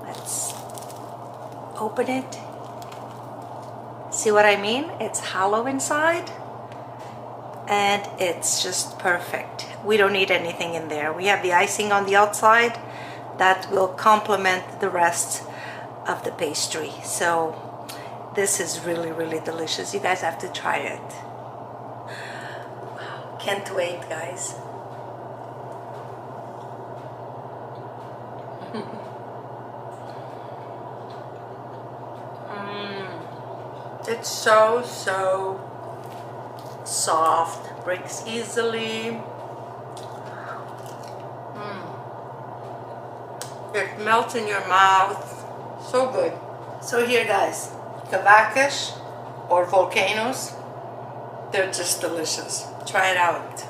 Let's open it. See what I mean? It's hollow inside and it's just perfect. We don't need anything in there. We have the icing on the outside that will complement the rest of the pastry. So this is really, really delicious. You guys have to try it. Can't wait, guys. It's so soft, breaks easily. It melts in your mouth. So good. So here, guys, Kavakish or volcanoes, they're just delicious. Try it out.